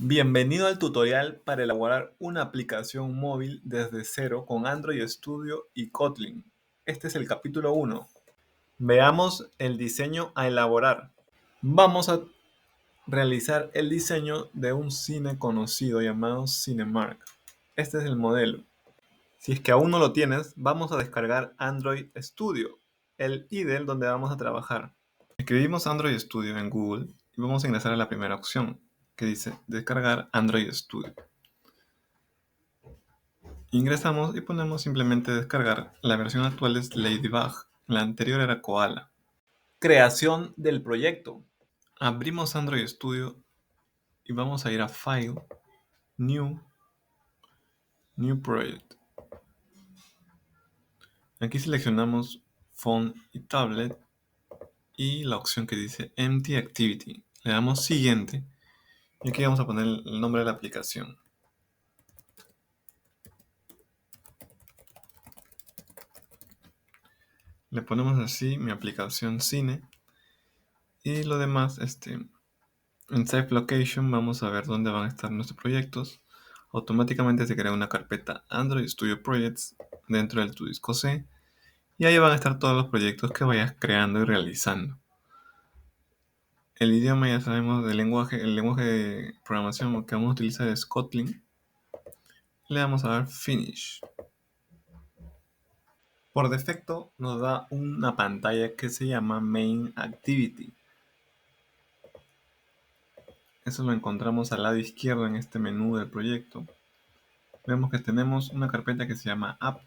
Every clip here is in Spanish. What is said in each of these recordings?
Bienvenido al tutorial para elaborar una aplicación móvil desde cero con Android Studio y Kotlin. Este es el capítulo 1. Veamos el diseño a elaborar. Vamos a realizar el diseño de un cine conocido llamado Cinemark. Este es el modelo. Si es que aún no lo tienes, vamos a descargar Android Studio, el IDE donde vamos a trabajar. Escribimos Android Studio en Google y vamos a ingresar a la primera opción que dice descargar Android Studio. Ingresamos y ponemos simplemente descargar. La versión actual es Ladybug, la anterior era Koala. Creación del proyecto. Abrimos Android Studio y vamos a ir a File, New Project. Aquí seleccionamos Phone y Tablet y la opción que dice Empty Activity. Le damos siguiente y aquí vamos a poner el nombre de la aplicación. Le ponemos así mi aplicación Cine y lo demás, en Save Location vamos a ver dónde van a estar nuestros proyectos. Automáticamente se crea una carpeta Android Studio Projects dentro de tu disco C y ahí van a estar todos los proyectos que vayas creando y realizando. El idioma ya sabemos del lenguaje, el lenguaje de programación que vamos a utilizar es Kotlin. Le vamos a dar Finish. Por defecto nos da una pantalla que se llama Main Activity. Eso lo encontramos al lado izquierdo en este menú del proyecto. Vemos que tenemos una carpeta que se llama App,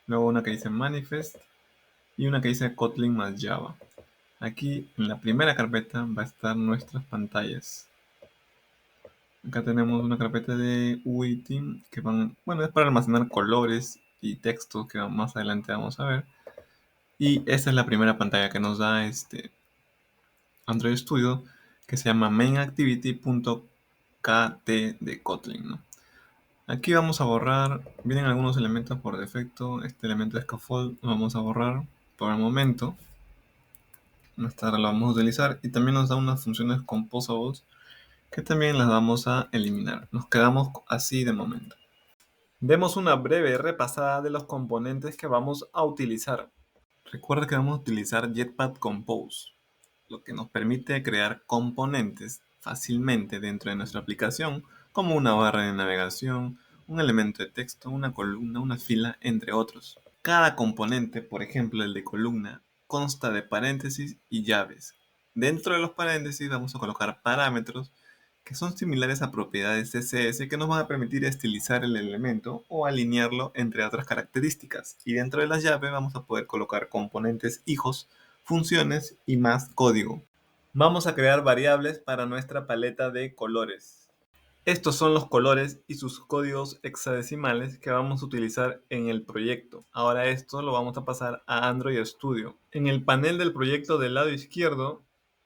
luego una que dice Manifest y una que dice Kotlin más Java. Aquí en la primera carpeta va a estar nuestras pantallas. Acá tenemos una carpeta de UI Team que es para almacenar colores y textos que más adelante vamos a ver. Y esta es la primera pantalla que nos da Android Studio que se llama mainActivity.kt de Kotlin, ¿no? Aquí vamos a borrar, vienen algunos elementos por defecto. Este elemento de scaffold lo vamos a borrar por el momento. Más tarde lo vamos a utilizar y también nos da unas funciones composables que también las vamos a eliminar. Nos quedamos así de momento. Demos una breve repasada de los componentes que vamos a utilizar. Recuerda que vamos a utilizar Jetpack Compose, lo que nos permite crear componentes fácilmente dentro de nuestra aplicación, como una barra de navegación, un elemento de texto, una columna, una fila, entre otros. Cada componente, por ejemplo el de columna, consta de paréntesis y llaves. Dentro de los paréntesis vamos a colocar parámetros que son similares a propiedades CSS que nos van a permitir estilizar el elemento o alinearlo entre otras características. Y dentro de las llaves vamos a poder colocar componentes hijos, funciones y más código. Vamos a crear variables para nuestra paleta de colores. Estos son los colores y sus códigos hexadecimales que vamos a utilizar en el proyecto. Ahora esto lo vamos a pasar a Android Studio. En el panel del proyecto del lado izquierdo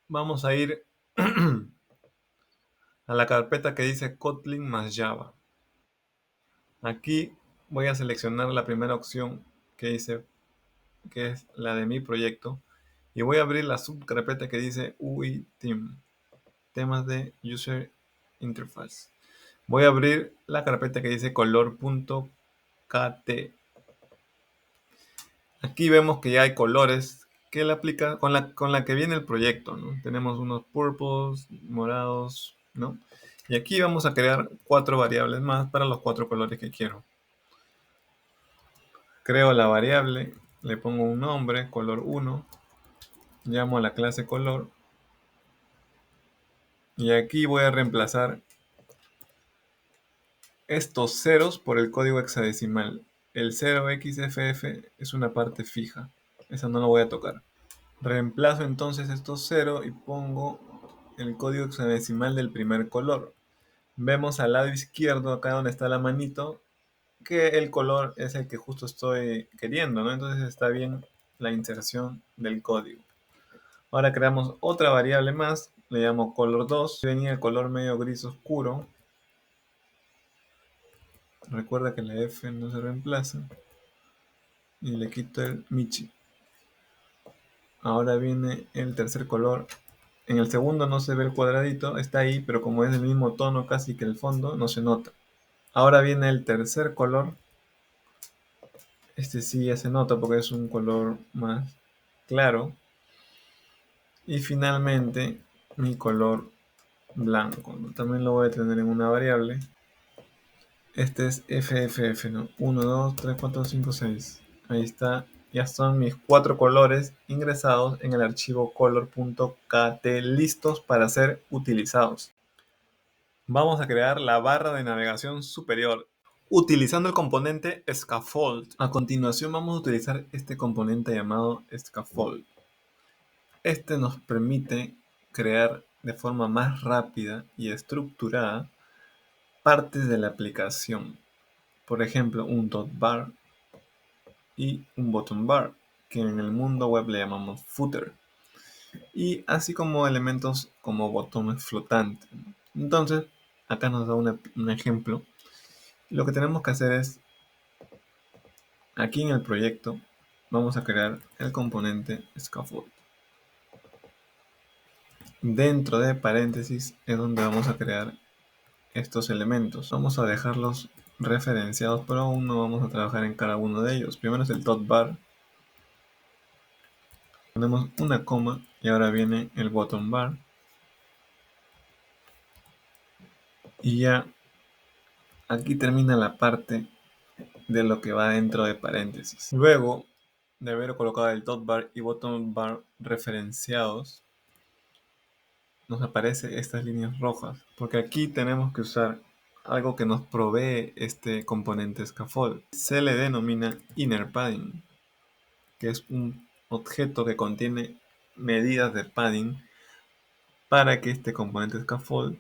vamos a ir a la carpeta que dice Kotlin más Java. Aquí voy a seleccionar la primera opción que dice que es la de mi proyecto y voy a abrir la subcarpeta que dice UI Team, temas de User Interface. Voy a abrir la carpeta que dice color.kt. Aquí vemos que ya hay colores que le aplica con la que viene el proyecto, ¿no? Tenemos unos purples, morados, ¿no? Y aquí vamos a crear 4 variables más para los 4 colores que quiero. Creo la variable, le pongo un nombre, color 1, llamo a la clase color y aquí voy a reemplazar estos ceros por el código hexadecimal. El 0xff es una parte fija, esa no la voy a tocar. Reemplazo entonces estos 0 y pongo el código hexadecimal del primer color. Vemos al lado izquierdo, acá donde está la manito, que el color es el que justo estoy queriendo, ¿no? Entonces está bien la inserción del código. Ahora creamos otra variable más, le llamo color 2. Venía el color medio gris oscuro. Recuerda que la F no se reemplaza. Y le quito el Michi. Ahora viene el tercer color, En el segundo no se ve el cuadradito, está ahí, pero como es del mismo tono casi que el fondo, no se nota. Ahora viene el tercer color. Este sí ya se nota porque es un color más claro. Y finalmente mi color blanco, ¿no? También lo voy a tener en una variable. Este es FFF, ¿no? 1, 2, 3, 4, 5, 6. Ahí está. Ya son mis 4 colores ingresados en el archivo color.kt listos para ser utilizados. Vamos a crear la barra de navegación superior utilizando el componente scaffold. A continuación vamos a utilizar este componente llamado scaffold. Este nos permite crear de forma más rápida y estructurada partes de la aplicación. Por ejemplo, un dot bar y un bottom bar, que en el mundo web le llamamos footer. Y así como elementos como botones flotantes. Entonces, acá nos da un ejemplo. Lo que tenemos que hacer es, aquí en el proyecto, vamos a crear el componente scaffold. Dentro de paréntesis es donde vamos a crear estos elementos. Vamos a dejarlos referenciados, pero aún no vamos a trabajar en cada uno de ellos. Primero es el dot bar. Ponemos una coma y ahora viene el bottom bar. Y ya aquí termina la parte de lo que va dentro de paréntesis. Luego de haber colocado el dot bar y bottom bar referenciados, nos aparece estas líneas rojas, porque aquí tenemos que usar algo que nos provee este componente scaffold. Se le denomina inner padding, que es un objeto que contiene medidas de padding para que este componente scaffold,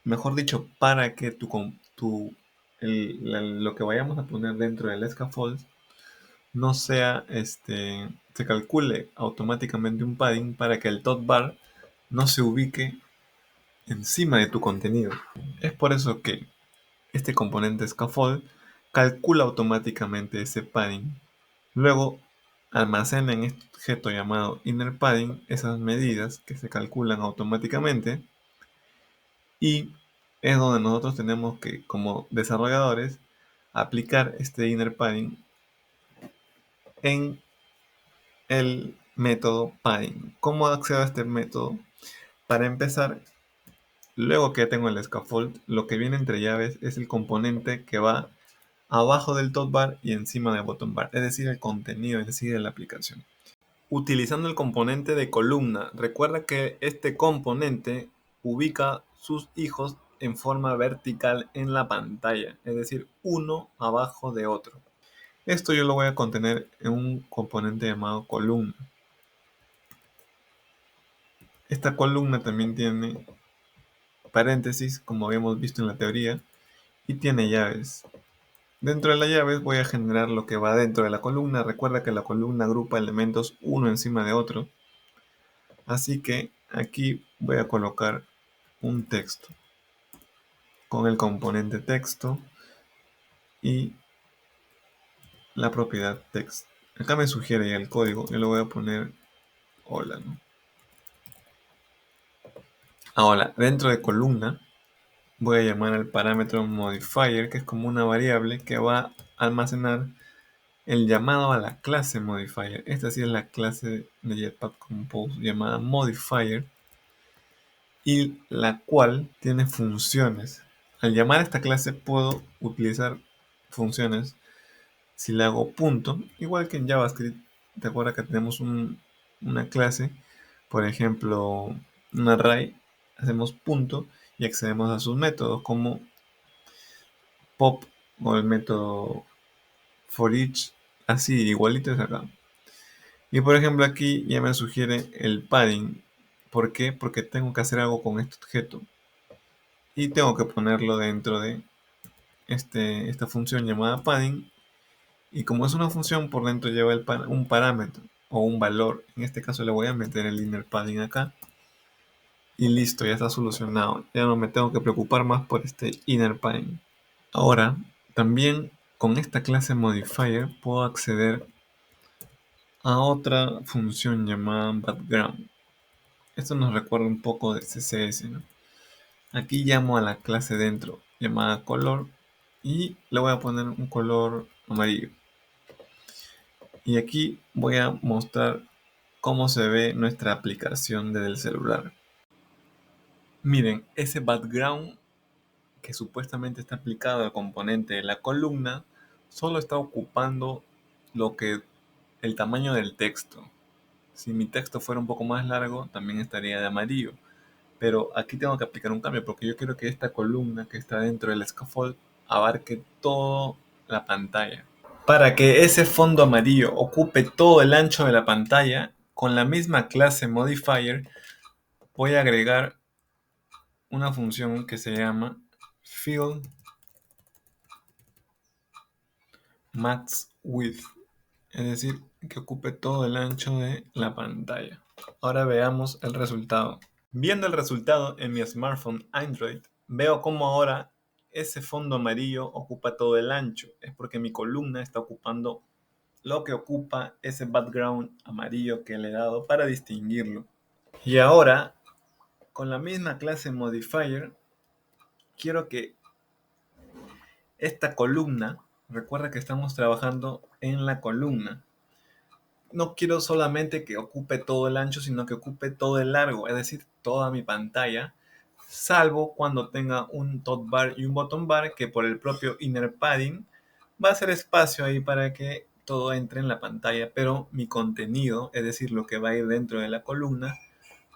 mejor dicho, para que lo que vayamos a poner dentro del scaffold no sea, se calcule automáticamente un padding para que el dot bar no se ubique encima de tu contenido. Es por eso que este componente scaffold calcula automáticamente ese padding. Luego almacena en este objeto llamado inner padding esas medidas que se calculan automáticamente y es donde nosotros tenemos que, como desarrolladores, aplicar este inner padding en el método padding. ¿Cómo accedo a este método? Para empezar, luego que tengo el scaffold, lo que viene entre llaves es el componente que va abajo del top bar y encima del bottom bar, es decir, el contenido en sí de la aplicación. Utilizando el componente de columna, recuerda que este componente ubica sus hijos en forma vertical en la pantalla, es decir, uno abajo de otro. Esto yo lo voy a contener en un componente llamado columna. Esta columna también tiene paréntesis, como habíamos visto en la teoría, y tiene llaves. Dentro de las llaves voy a generar lo que va dentro de la columna. Recuerda que la columna agrupa elementos uno encima de otro. Así que aquí voy a colocar un texto con el componente texto y la propiedad text. Acá me sugiere ya el código. Yo le voy a poner hola, ¿no? Ahora, dentro de columna voy a llamar al parámetro modifier, que es como una variable que va a almacenar el llamado a la clase modifier. Esta sí es la clase de Jetpack Compose llamada modifier y la cual tiene funciones. Al llamar a esta clase puedo utilizar funciones si le hago punto, igual que en JavaScript. ¿Te acuerdas que tenemos una clase? Por ejemplo, un array, hacemos punto y accedemos a sus métodos como pop o el método for each, así igualito es acá. Y por ejemplo aquí ya me sugiere el padding. ¿Por qué? Porque tengo que hacer algo con este objeto y tengo que ponerlo dentro de esta función llamada padding. Y como es una función, por dentro lleva un parámetro o un valor. En este caso le voy a meter el inner padding acá. Y listo, ya está solucionado. Ya no me tengo que preocupar más por este inner padding. Ahora, también con esta clase modifier puedo acceder a otra función llamada background. Esto nos recuerda un poco de CSS, ¿no? Aquí llamo a la clase dentro llamada color y le voy a poner un color amarillo. Y aquí voy a mostrar cómo se ve nuestra aplicación desde el celular. Miren, ese background que supuestamente está aplicado al componente de la columna solo está ocupando lo que el tamaño del texto. Si mi texto fuera un poco más largo, también estaría de amarillo. Pero aquí tengo que aplicar un cambio porque yo quiero que esta columna que está dentro del scaffold abarque toda la pantalla. Para que ese fondo amarillo ocupe todo el ancho de la pantalla, con la misma clase modifier voy a agregar una función que se llama fill max width, es decir, que ocupe todo el ancho de la pantalla. Ahora veamos el resultado. Viendo el resultado en mi smartphone Android, veo cómo ahora ese fondo amarillo ocupa todo el ancho. Es porque mi columna está ocupando lo que ocupa ese background amarillo que le he dado para distinguirlo. Y ahora, con la misma clase modifier, quiero que esta columna, recuerda que estamos trabajando en la columna, no quiero solamente que ocupe todo el ancho, sino que ocupe todo el largo, es decir, toda mi pantalla, salvo cuando tenga un top bar y un bottom bar que por el propio inner padding va a hacer espacio ahí para que todo entre en la pantalla, pero mi contenido, es decir, lo que va a ir dentro de la columna,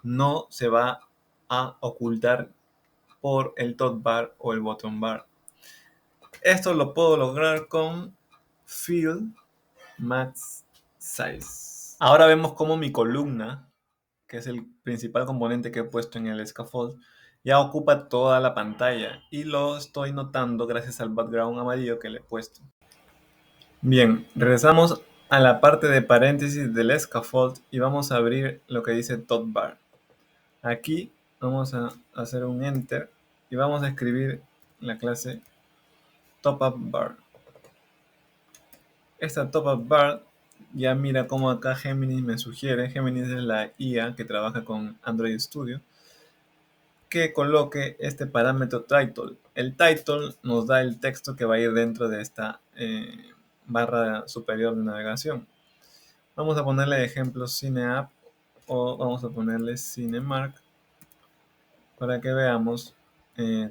no se va a ocultar por el top bar o el bottom bar. Esto lo puedo lograr con fill max size. Ahora vemos cómo mi columna, que es el principal componente que he puesto en el scaffold, ya ocupa toda la pantalla y lo estoy notando gracias al background amarillo que le he puesto. Bien, regresamos a la parte de paréntesis del scaffold y vamos a abrir lo que dice top bar. Aquí vamos a hacer un enter y vamos a escribir la clase top up bar. Esta top up bar, ya mira cómo acá Géminis me sugiere, Géminis es la IA que trabaja con Android Studio, que coloque este parámetro title. El title nos da el texto que va a ir dentro de esta barra superior de navegación. Vamos a ponerle de ejemplo CineApp o vamos a ponerle CineMark para que veamos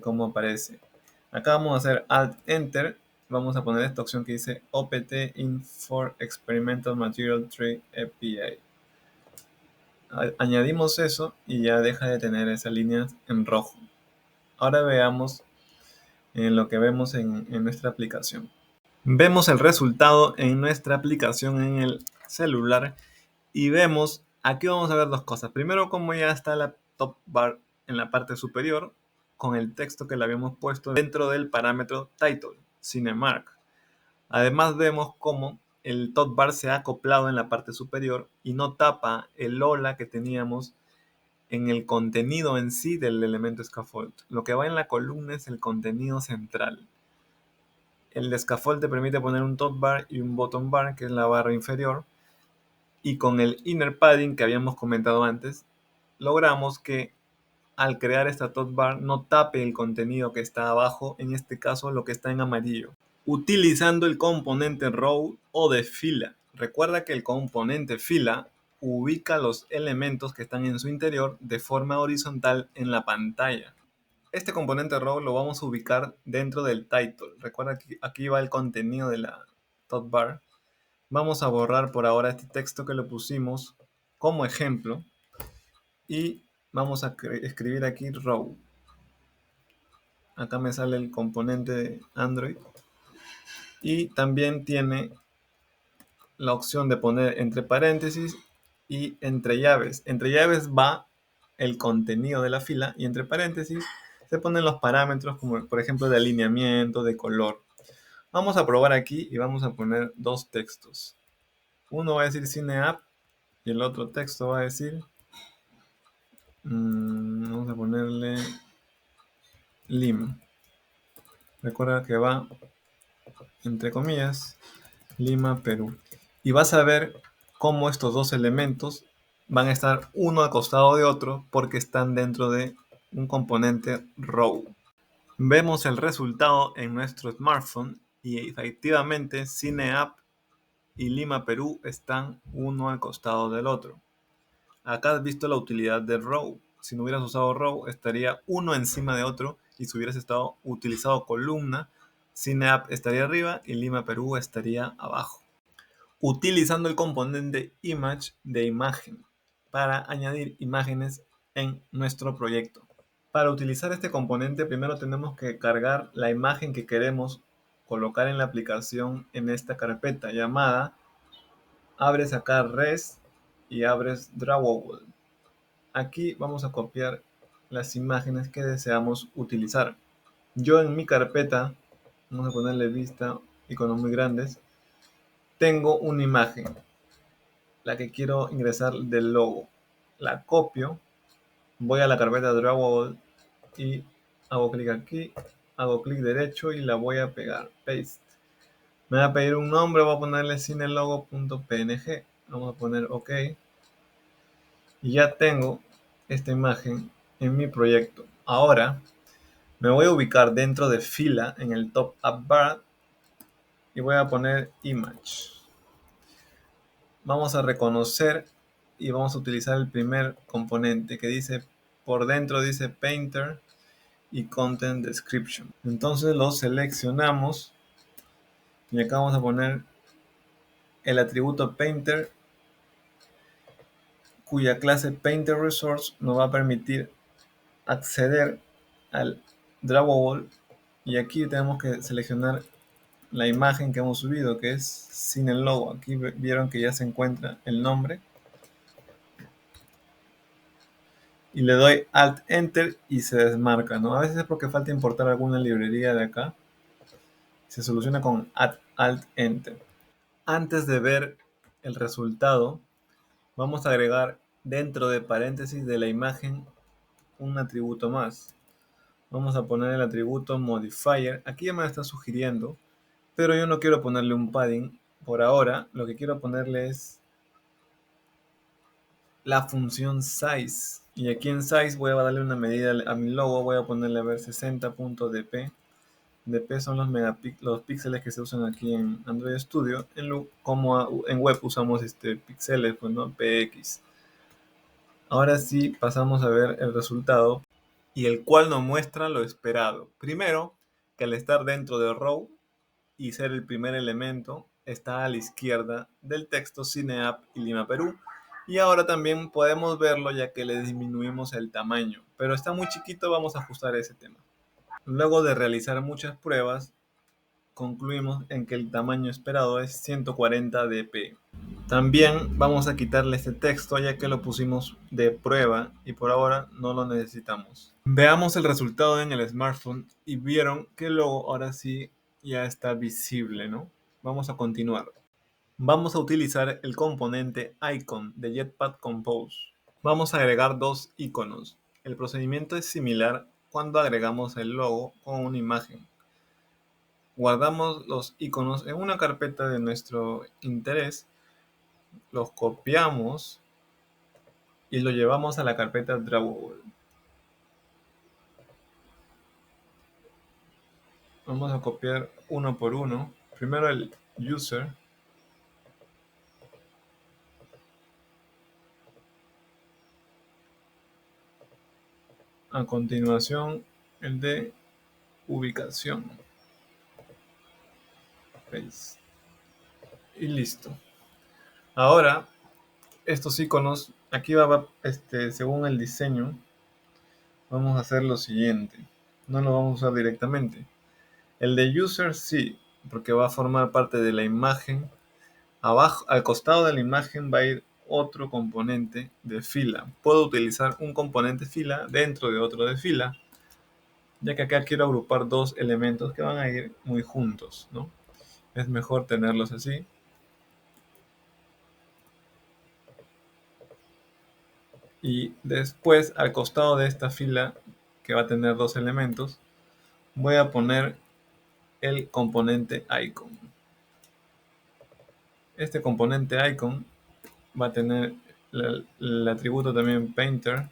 cómo aparece. Acá vamos a hacer Alt Enter. Vamos a poner esta opción que dice OPT in for Experimental Material Tree API. Añadimos eso y ya deja de tener esa línea en rojo. Ahora veamos lo que vemos en nuestra aplicación. Vemos el resultado en nuestra aplicación en el celular y vemos, aquí vamos a ver dos cosas. Primero, cómo ya está la top bar en la parte superior con el texto que le habíamos puesto dentro del parámetro title, CineMark. Además vemos cómo el top bar se ha acoplado en la parte superior y no tapa el hola que teníamos en el contenido en sí del elemento scaffold. Lo que va en la columna es el contenido central. El scaffold te permite poner un top bar y un bottom bar, que es la barra inferior, y con el inner padding que habíamos comentado antes, logramos que al crear esta top bar no tape el contenido que está abajo, en este caso lo que está en amarillo, utilizando el componente row o de fila. Recuerda que el componente fila ubica los elementos que están en su interior de forma horizontal en la pantalla. Este componente row lo vamos a ubicar dentro del title. Recuerda que aquí va el contenido de la top bar. Vamos a borrar por ahora este texto que le pusimos como ejemplo y vamos a escribir aquí row. Acá me sale el componente de Android y también tiene la opción de poner entre paréntesis y entre llaves. Entre llaves va el contenido de la fila y entre paréntesis se ponen los parámetros como por ejemplo de alineamiento, de color. Vamos a probar aquí y vamos a poner dos textos. Uno va a decir CineApp y el otro texto va a decir, vamos a ponerle Lima. Recuerda que va entre comillas Lima, Perú. Y vas a ver cómo estos dos elementos van a estar uno al costado de otro porque están dentro de un componente row. Vemos el resultado en nuestro smartphone y efectivamente CineApp y Lima Perú están uno al costado del otro. Acá has visto la utilidad de row. Si no hubieras usado row, estaría uno encima de otro, y si hubieras estado utilizado columna, CineApp estaría arriba y Lima Perú estaría abajo. Utilizando el componente image de imagen para añadir imágenes en nuestro proyecto. Para utilizar este componente, primero tenemos que cargar la imagen que queremos colocar en la aplicación en esta carpeta llamada abres acá res y abres drawable. Aquí vamos a copiar las imágenes que deseamos utilizar. Yo en mi carpeta, vamos a ponerle vista, iconos muy grandes, tengo una imagen, la que quiero ingresar del logo. La copio, voy a la carpeta drawable y hago clic aquí, hago clic derecho y la voy a pegar, paste. Me va a pedir un nombre, voy a ponerle cinelogo.png, vamos a poner OK. Y ya tengo esta imagen en mi proyecto. Ahora me voy a ubicar dentro de fila en el top up bar y voy a poner image. Vamos a reconocer y vamos a utilizar el primer componente que dice, por dentro dice painter y content description. Entonces lo seleccionamos y acá vamos a poner el atributo painter, cuya clase painter resource nos va a permitir acceder al drawable, y aquí tenemos que seleccionar la imagen que hemos subido, que es sin el logo. Aquí vieron que ya se encuentra el nombre y le doy Alt Enter y se desmarca, ¿no? A veces es porque falta importar alguna librería de acá. Se soluciona con Alt Enter. Antes de ver el resultado, vamos a agregar dentro de paréntesis de la imagen un atributo más. Vamos a poner el atributo modifier. Aquí ya me está sugiriendo, pero yo no quiero ponerle un padding por ahora. Lo que quiero ponerle es la función size. Y aquí en size voy a darle una medida a mi logo. Voy a ponerle a ver 60.dp. dp son los píxeles que se usan aquí en Android Studio. Como en web usamos píxeles, pues, ¿no? px. Ahora sí pasamos a ver el resultado, y el cual nos muestra lo esperado. Primero, que al estar dentro de row y ser el primer elemento, está a la izquierda del texto CineApp y Lima Perú. Y ahora también podemos verlo ya que le disminuimos el tamaño, pero está muy chiquito, vamos a ajustar ese tema. Luego de realizar muchas pruebas, concluimos en que el tamaño esperado es 140 dp. También vamos a quitarle este texto ya que lo pusimos de prueba y por ahora no lo necesitamos. Veamos el resultado en el smartphone y vieron que el logo ahora sí ya está visible, ¿no? Vamos a continuar. Vamos a utilizar el componente icon de Jetpack Compose. Vamos a agregar dos iconos. El procedimiento es similar cuando agregamos el logo con una imagen. Guardamos los iconos en una carpeta de nuestro interés, los copiamos y lo llevamos a la carpeta Drawable. Vamos a copiar uno por uno. Primero el user. A continuación el de ubicación. ¿Veis? Y listo. Ahora estos iconos, aquí va, según el diseño, vamos a hacer lo siguiente. No lo vamos a usar directamente. El de user sí, porque va a formar parte de la imagen. Abajo, al costado de la imagen va a ir otro componente de fila. Puedo utilizar un componente fila dentro de otro de fila, ya que acá quiero agrupar dos elementos que van a ir muy juntos, ¿no? Es mejor tenerlos así. Y después, al costado de esta fila, que va a tener dos elementos, voy a poner el componente icon. Este componente icon va a tener el atributo también Painter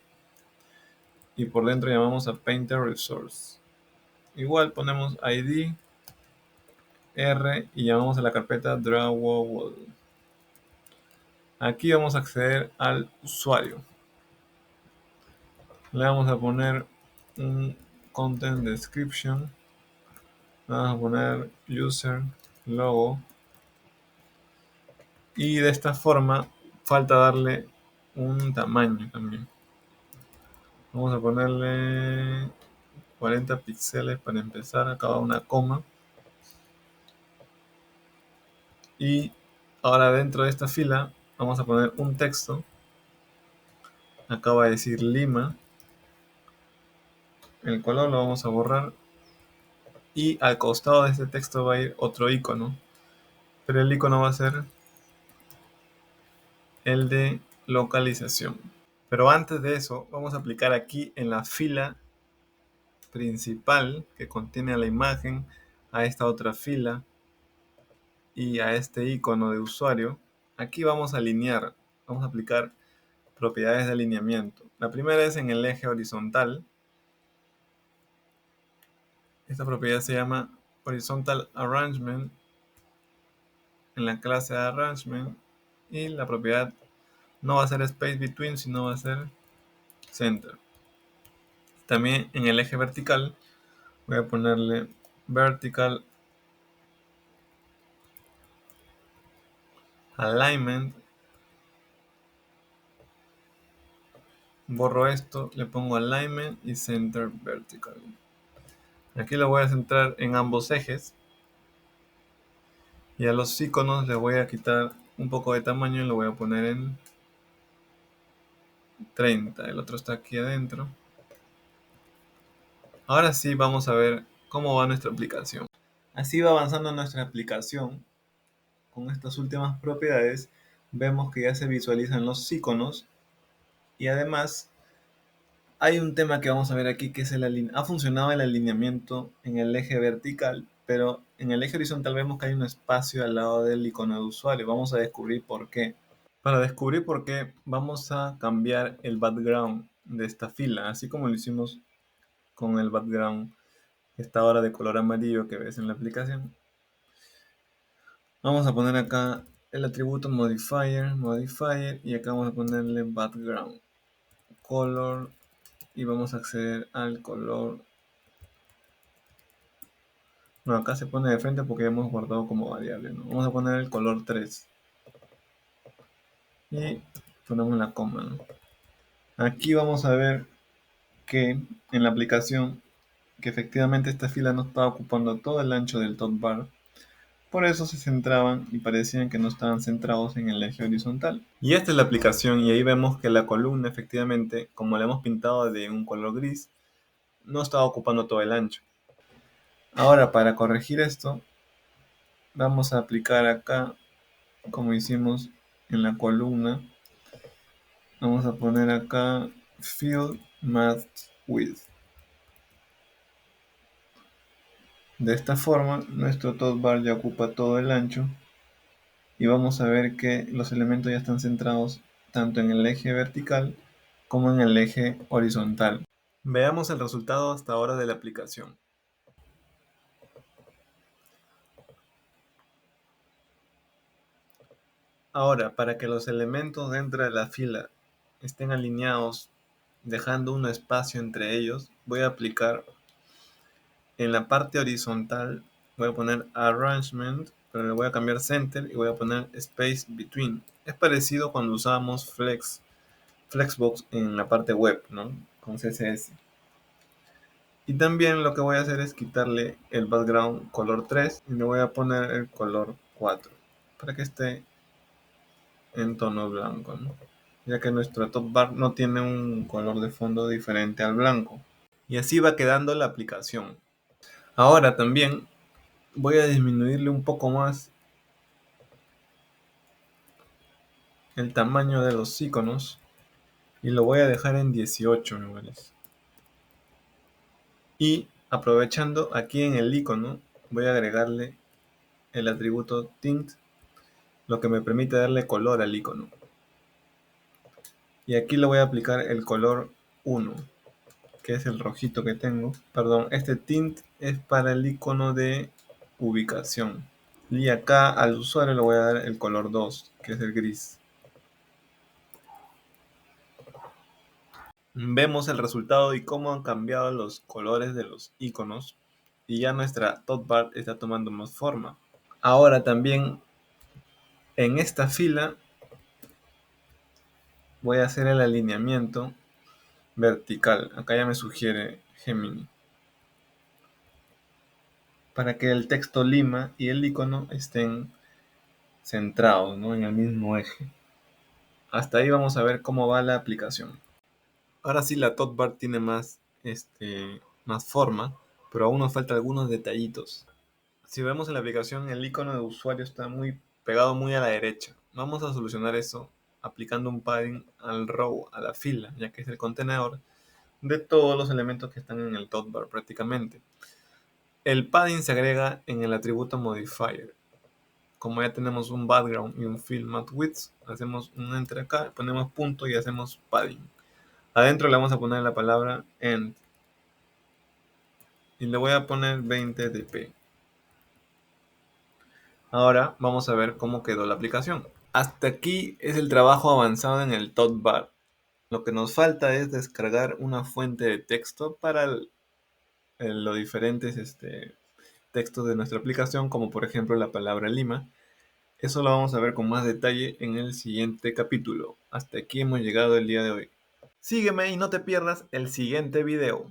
y por dentro llamamos a Painter Resource. Igual ponemos ID, R y llamamos a la carpeta Drawable. Aquí vamos a acceder al usuario. Le vamos a poner un Content Description. Vamos a poner User, Logo. Y de esta forma falta darle un tamaño también. Vamos a ponerle 40 píxeles para empezar, acaba una coma. Y ahora dentro de esta fila vamos a poner un texto. Acaba de decir Lima. El color lo vamos a borrar. Y al costado de este texto va a ir otro icono. Pero el icono va a ser el de localización. Pero antes de eso, vamos a aplicar aquí en la fila principal que contiene a la imagen, a esta otra fila y a este icono de usuario. Aquí vamos a alinear, vamos a aplicar propiedades de alineamiento. La primera es en el eje horizontal. Esta propiedad se llama Horizontal Arrangement en la clase Arrangement y la propiedad no va a ser Space Between, sino va a ser Center. También en el eje vertical voy a ponerle Vertical Alignment. Borro esto, le pongo Alignment y Center Vertical. Aquí lo voy a centrar en ambos ejes. Y a los iconos les voy a quitar un poco de tamaño y lo voy a poner en 30. El otro está aquí adentro. Ahora sí vamos a ver cómo va nuestra aplicación. Así va avanzando nuestra aplicación. Con estas últimas propiedades vemos que ya se visualizan los iconos y además hay un tema que vamos a ver aquí que es ha funcionado el alineamiento en el eje vertical, pero en el eje horizontal vemos que hay un espacio al lado del icono de usuario. Vamos a descubrir por qué. Para descubrir por qué, vamos a cambiar el background de esta fila, así como lo hicimos con el background que está ahora de color amarillo que ves en la aplicación. Vamos a poner acá el atributo modifier, y acá vamos a ponerle background color y vamos a acceder al color. No, acá se pone de frente porque ya hemos guardado como variable, ¿no? Vamos a poner el color 3 y ponemos la coma, ¿no? Aquí vamos a ver que en la aplicación que efectivamente esta fila no estaba ocupando todo el ancho del top bar. Por eso se centraban y parecían que no estaban centrados en el eje horizontal. Y esta es la aplicación y ahí vemos que la columna efectivamente, como la hemos pintado de un color gris, no estaba ocupando todo el ancho. Ahora para corregir esto, vamos a aplicar acá, como hicimos en la columna, vamos a poner acá Fill Math Width. De esta forma, nuestro top bar ya ocupa todo el ancho y vamos a ver que los elementos ya están centrados tanto en el eje vertical como en el eje horizontal. Veamos el resultado hasta ahora de la aplicación. Ahora, para que los elementos dentro de la fila estén alineados, dejando un espacio entre ellos, voy a aplicar en la parte horizontal, voy a poner Arrangement, pero le voy a cambiar Center y voy a poner Space Between. Es parecido cuando usábamos Flexbox en la parte web, ¿no? Con CSS. Y también lo que voy a hacer es quitarle el background color 3 y le voy a poner el color 4 para que esté en tono blanco, ¿no? Ya que nuestro top bar no tiene un color de fondo diferente al blanco. Y así va quedando la aplicación. Ahora también voy a disminuirle un poco más el tamaño de los iconos y lo voy a dejar en 18 me parece. Y aprovechando aquí en el icono voy a agregarle el atributo tint, lo que me permite darle color al icono. Y aquí le voy a aplicar el color 1, que es el rojito que tengo. Perdón, este tint es para el icono de ubicación. Y acá al usuario le voy a dar el color 2, que es el gris. Vemos el resultado y cómo han cambiado los colores de los iconos. Y ya nuestra hotbar está tomando más forma. Ahora también en esta fila voy a hacer el alineamiento vertical. Acá ya me sugiere Gemini. Para que el texto lima y el icono estén centrados, ¿no?, en el mismo eje. Hasta ahí vamos a ver cómo va la aplicación. Ahora sí la hotbar tiene más forma, pero aún nos faltan algunos detallitos. Si vemos en la aplicación, el icono de usuario está muy pegado muy a la derecha. Vamos a solucionar eso aplicando un padding al row, a la fila, ya que es el contenedor de todos los elementos que están en el hotbar prácticamente. El padding se agrega en el atributo modifier. Como ya tenemos un background y un fill mat width, hacemos un enter acá, ponemos punto y hacemos padding. Adentro le vamos a poner la palabra end y le voy a poner 20 dp. Ahora vamos a ver cómo quedó la aplicación. Hasta aquí es el trabajo avanzado en el hotbar. Lo que nos falta es descargar una fuente de texto para los diferentes textos de nuestra aplicación, como por ejemplo la palabra Lima. Eso lo vamos a ver con más detalle en el siguiente capítulo. Hasta aquí hemos llegado el día de hoy. Sígueme y no te pierdas el siguiente video.